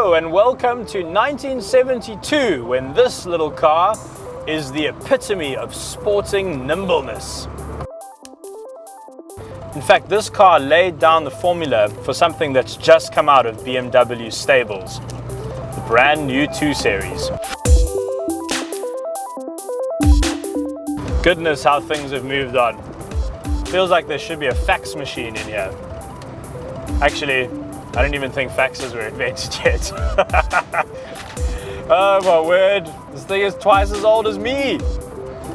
Hello and welcome to 1972, when this little car is the epitome of sporting nimbleness. In fact, this car laid down the formula for something that's just come out of BMW stables, the brand new 2 Series. Goodness, how things have moved on. Feels like there should be a fax machine in here. Actually, I don't even think faxes were invented yet. Oh my word, this thing is twice as old as me.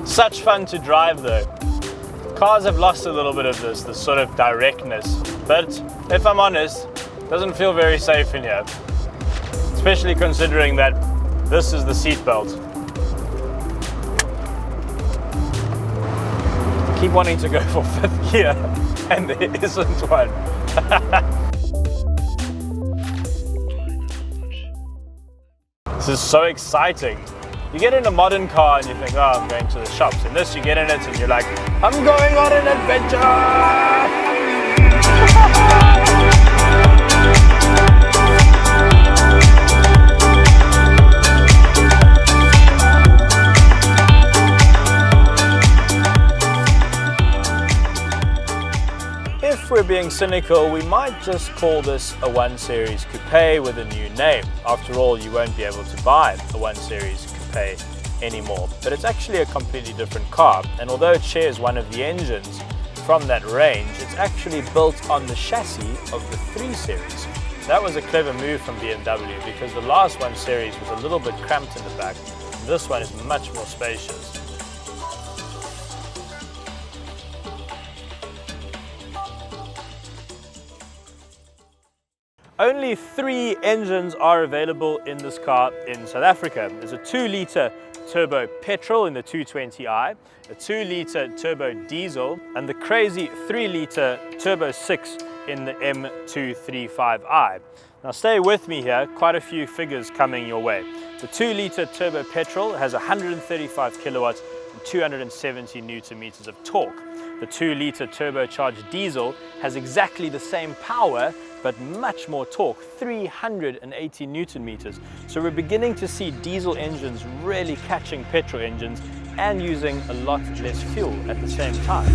Such fun to drive though. Cars have lost a little bit of this sort of directness, but if I'm honest, it doesn't feel very safe in here. Especially considering that this is the seatbelt. I keep wanting to go for 5th gear and there isn't one. This is so exciting. You get in a modern car and you think, oh, I'm going to the shops. And this, you get in it and you're like, I'm going on an adventure! If we're being cynical, we might just call this a 1 Series coupe with a new name. After all, you won't be able to buy a 1 Series coupe anymore. But it's actually a completely different car, and although it shares one of the engines from that range, it's actually built on the chassis of the 3 Series. That was a clever move from BMW because the last 1 Series was a little bit cramped in the back. This one is much more spacious. Only 3 engines are available in this car in South Africa. There's a 2-litre turbo petrol in the 220i, a 2-litre turbo diesel, and the crazy 3-litre turbo 6 in the M235i. Now stay with me here, quite a few figures coming your way. The 2-litre turbo petrol has 135 kilowatts and 270 newton meters of torque. The 2-litre turbocharged diesel has exactly the same power but much more torque, 380 newton meters. So we're beginning to see diesel engines really catching petrol engines and using a lot less fuel at the same time.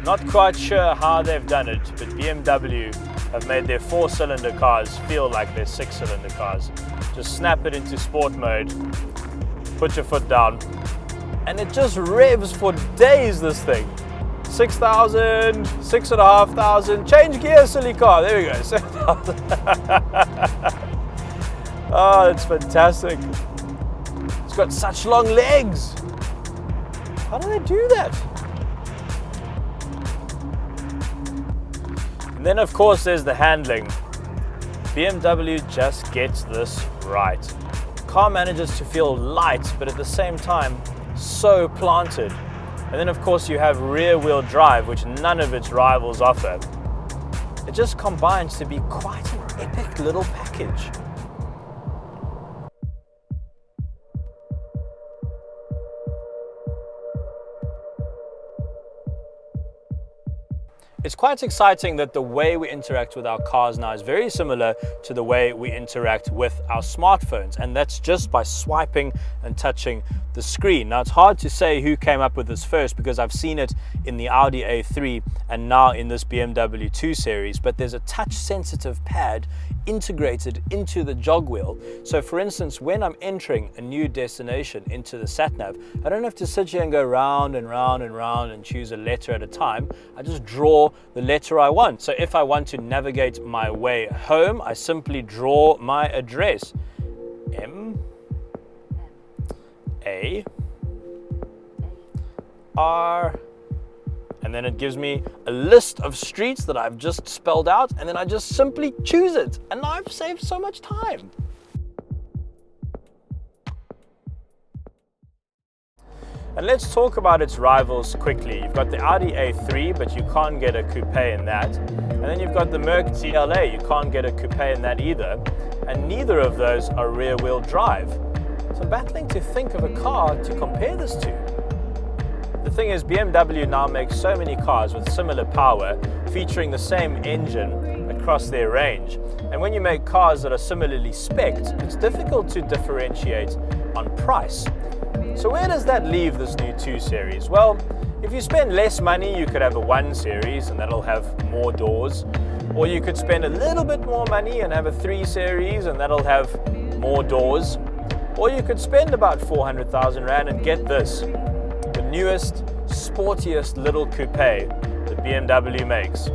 Not quite sure how they've done it, but BMW have made their 4-cylinder cars feel like they're 6-cylinder cars. Just snap it into sport mode, put your foot down, and it just revs for days, this thing. 6,000, 6,500, change gear, silly car. There we go, 7,000. Oh, it's fantastic. It's got such long legs. How do they do that? And then of course there's the handling. BMW just gets this right. The car manages to feel light, but at the same time, so planted. And then of course you have rear wheel drive, which none of its rivals offer. It just combines to be quite an epic little package. It's quite exciting that the way we interact with our cars now is very similar to the way we interact with our smartphones, and that's just by swiping and touching the screen. Now it's hard to say who came up with this first because I've seen it in the Audi A3 and now in this BMW 2 Series, but there's a touch sensitive pad integrated into the jog wheel. So for instance, when I'm entering a new destination into the sat-nav, I don't have to sit here and go round and round and round and choose a letter at a time. I just draw the letter I want. So if I want to navigate my way home, I simply draw my address. M A R, and then it gives me a list of streets that I've just spelled out, and then I just simply choose it, and now I've saved so much time. And let's talk about its rivals quickly. You've got the Audi A3, but you can't get a coupe in that. And then you've got the Merc CLA, you can't get a coupe in that either. And neither of those are rear wheel drive. So I'm battling to think of a car to compare this to. The thing is, BMW now makes so many cars with similar power, featuring the same engine across their range. And when you make cars that are similarly spec'd, it's difficult to differentiate on price. So where does that leave this new 2 Series? Well, if you spend less money, you could have a 1 Series and that'll have more doors. Or you could spend a little bit more money and have a 3 Series and that'll have more doors. Or you could spend about 400,000 Rand and get this, the newest, sportiest little coupe that BMW makes.